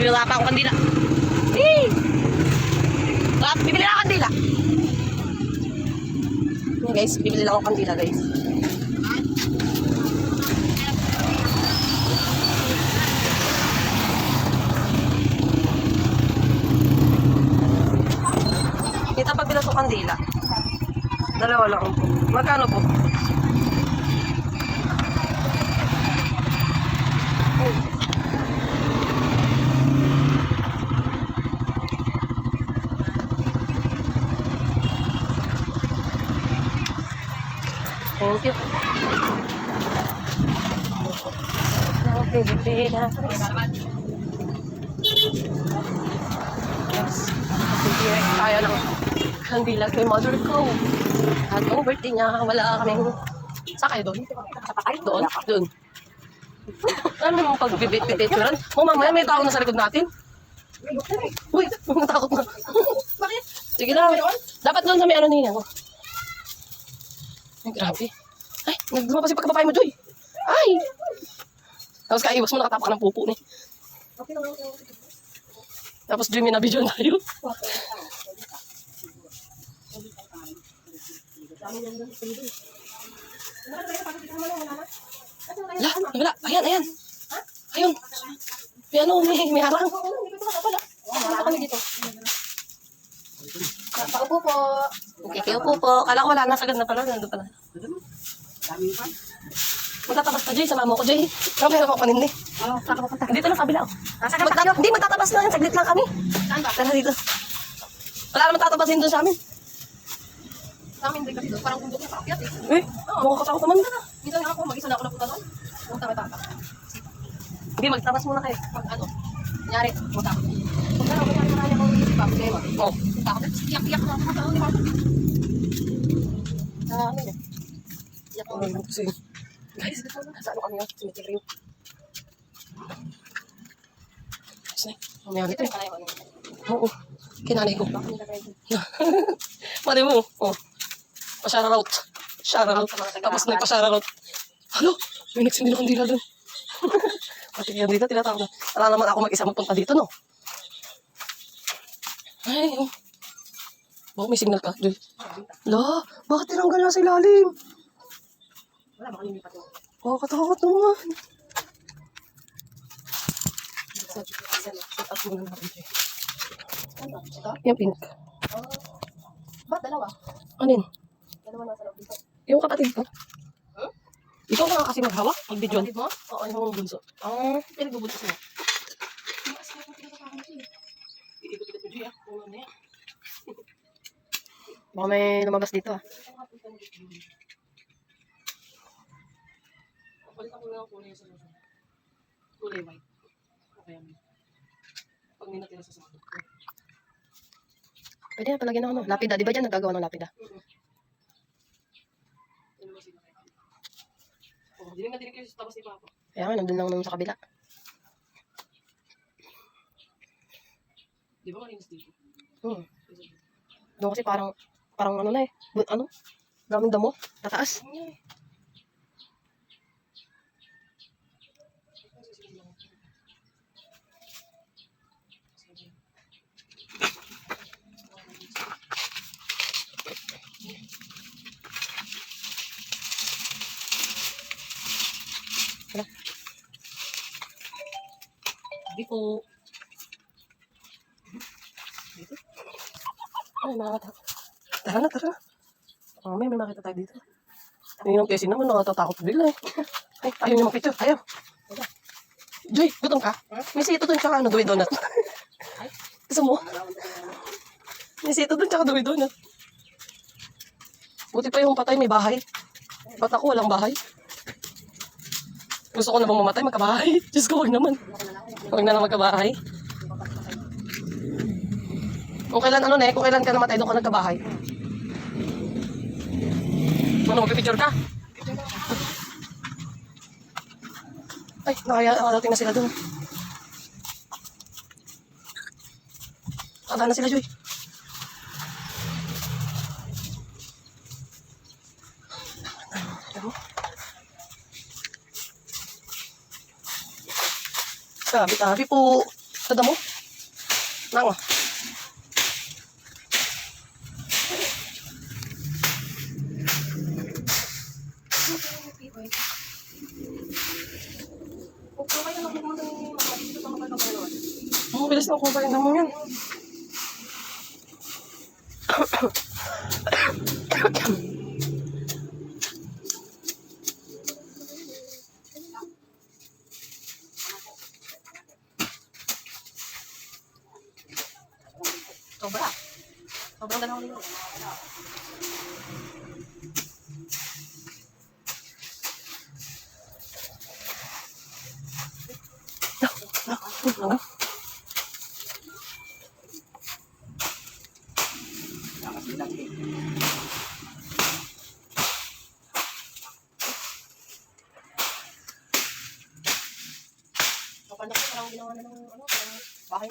Bibili pa ako kandila. Hey! Bibili na ako kandila. Okay, guys, bibili lang ako kandila, guys. Kita pag bilas ko kandila. Dalawa lang po. Magkano po? Thank you. Okay, Pilipinas. Yes. Direct tayo ng kandila kay mother ko. At ang birthday niya, wala kaming... Saan kayo doon? Doon? Doon. Ano naman pag-bibit-bit-bituran? Mamaya may tao na sa likod natin. Uy, natakot na. Bakit? Sige lang. Dapat doon sa may ano niya. Ay, grabe. Ay, nagduma pa si pagkababay mo, Joy. Ay! Tapos kaiwas mo, nakatapak ng pupo ni. Tapos Joy, may nabidyo na tayo. La, wala. Ayan, ayan. Ayun. May ano, may harang. Wala kami dito. Pakaupo po. Okay, kayo po. Kala ko wala, nasa ganda pala. Nandun pala. Magtatabas ka, Jay. Sama mo ko, Jay. Kaya meron ako kanina. Saan ka pupunta? Dito lang kabila. Saan ka tayo? Hindi, magtatabas na yan. Saglit lang kami. Saan ba? Tara dito. Wala naman tatabasin doon sa amin. Sa amin din kasi doon. Parang bundok na paakyat eh. Eh, mukhang katakot naman. Minsan nga ako, mag-isa na ako napunta doon. Punta may bata. Hindi, magtabas muna kayo. Pag ano, nangyari, punta ako. Punta ako, nangyari marami akong isip ako. Kaya Oh. punta ako. Iyak-iyak na ako. Di ba? Ano eh. Iyak ako. Guys, nasa ano kami yun? Cemetery. Kasi, mamaya dito eh. Oo. Kinanay ko. Mali mo. Oh. Pa-shoutout. Shoutout. Tapos na pa-shoutout. Ano? May nagsindi na kandila doon. Pati yan dito, tinatawag na. Wala naman ako mag-isa magpunta dito, no? Ay, oh. Baka may signal ka, Joy. La, bakit tinanggal na sa ilalim? Wala, baka lilipat yun. Oh, katakot naman. Set up muna natin, Joy. Ano? Ito? Yung pink. Ba't dalawa? Anin? Dalawa nasa loob dito. Yung kapatid ko. Huh? Ikaw na kasi maghawak, mag-video. Kapatid mo? Oo, yung bunso. Pinagbubuntis mo. Ikot-ikot mo, Joy, ah. Ano na yan? Baka may lumabas dito ah. Palitan ko na ang kulay sa luso. Kulay white. Okay, pag may natira sa sabot ko. Pwede na palagyan ng ano. Lapida. Di ba dyan nagagawa ng lapida? Oh, hindi nga dinig kayo sa tabas ni Papa. Kaya nga, nandun lang nung sa kabila. Di ba malinis dito? Doon kasi parang ano na eh. Ano? Daming damo. Tataas. Hindi po. Ay, nakakatakot. Tara na, tara na. May makita tayo dito. Yung Tessie naman, nakatatakot bigla eh. Ay, ayaw niya mag-picture. Ayaw. Joy, gutom ka? May sito dun tsaka ano, Dewey Donut. Gusto mo? May sito dun tsaka Dewey Donut. Buti pa yung patay, may bahay. Ba't ako walang bahay? Gusto ko na bang mamatay, magkabahay? Diyos ko, huwag naman. Huwag na lang magkabahay. Kung kailan kung kailan ka namatay, doon ka nagkabahay. Ano, magpipicture ka? Ay, nakarating na sila doon. Kada na sila, Joy. Tabi-tabi po. Sa damo? Nang ah. Ang bilis ng kumpay ng damo yan. Sobra. Sobrang dalawang linggo. Ano? Kapag na parang ginawa na ng ano, parang bahay.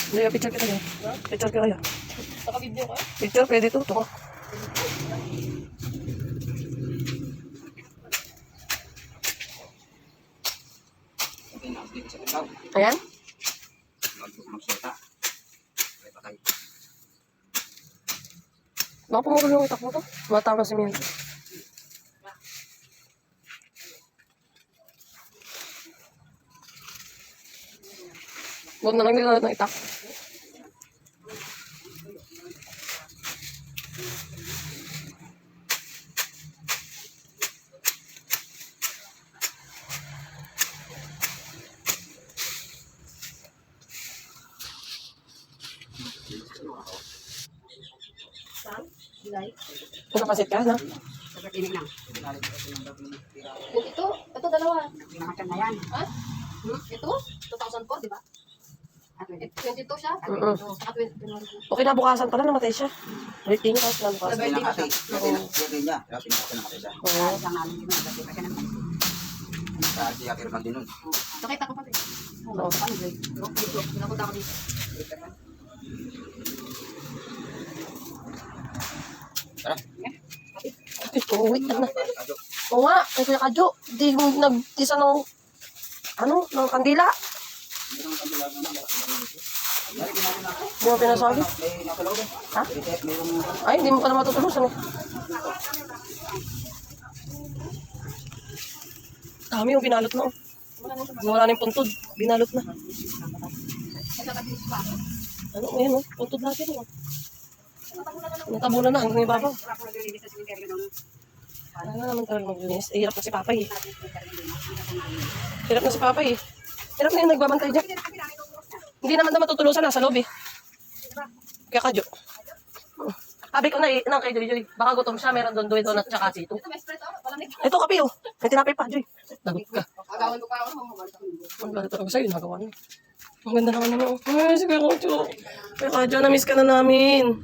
Hindi, picture kita yun. Picture kita yun. Naka-video ka? Picture, pwede to. Ito. Ayan. Baka pumulong yung itak mo to. Matama si Mian. Huwag na lang nilalat ng itak. Nakapasit ka, no? Ito dalawa. Ha? Ito? 2004, di ba? 22 siya? Saka 20. Okay, nabukasan pala, namatay siya. Waiting ka, nabukasan. Nakita ko pa rin. Oo. Pinapunta ko dito. Ito, wait lang na. Oo nga, kay Kuya Kadyo, di mo nagtisa ng, ng kandila. Di mo pinasabi? Ha? Ay, hindi mo pala matutulusan eh. Dami yung binalot na oh. Wala na yung puntod, binalot na. Ano, ayan oh, puntod natin oh. Natabunan na hanggang ibabaw. Ano na naman talaga maglinis? Eh, hirap na si Papa eh. Hirap na si Papa eh. Hirap na yung nagbabantay dyan. Hindi naman na matutulusan, nasa loob eh. Kaya Kadyo. Sabi ko na eh, kay Joy. Baka gutom siya, meron doon donut tsaka sito. Ito kape oh. May tinapay pa, Joy. Lagot ka. Agawan ko pa ako. Ang ganda talaga sa'yo, nagawa niya. Ang ganda naman naman oh. Ay, sige Kadyo. Kaya Kadyo, na-miss ka na namin.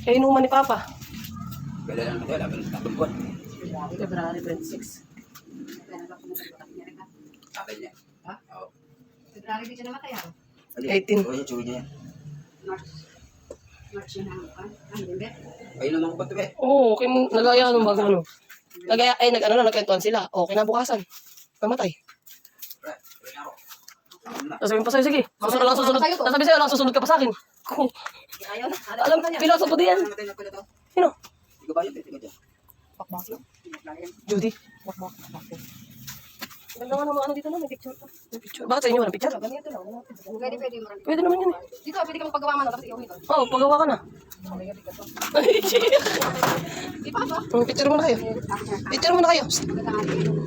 Kaya inuman ni Papa. Kailan naman tayo, labang buwan. February 26. Sabi niya. Ha? Oo. February din siya namatay ah. 18. Oo, yung tsuwi niya yan. March na ang November. Ayun naman ko ba ito eh? Oo, okay, nagaya nung bago ano. Nagkwentuhan sila. O, kinabukasan. Namatay. Pre, tuloy na ako. Ano na? Sasabihin pa sa'yo, sige. Susunod. Sasabi sa'yo, susunod ka pa sa akin. Ayaw na. Alam, piloso po din yan. Namatay na pala ito. Sino? Hindi ko ba yun? Hindi ko dyan. Bakbak. Judy. Bakbak. Ganda nga naman dito na, may picture pa. May picture. Bakit sa inyo walang picture? Ganito lang. Pwede. Pwede naman yun eh. Dito, pwede ka magpagawa man. Tapos iuwi doon. Oo, pagawa ka na. Di pa ba? Picture muna kayo. Picture muna kayo.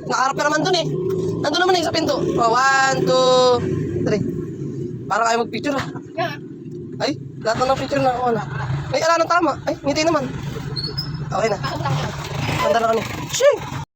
Nakaharap ka naman dun eh. Nandun naman eh sa pinto. 1, 2, 3. Para kayo magpicture ah. Yeah. Ay, lahat na ng picture na ako na. Ay, ala ng tama. Ay, ngiti naman. Okay na. Pasok lang. Ganda na kami. Shing!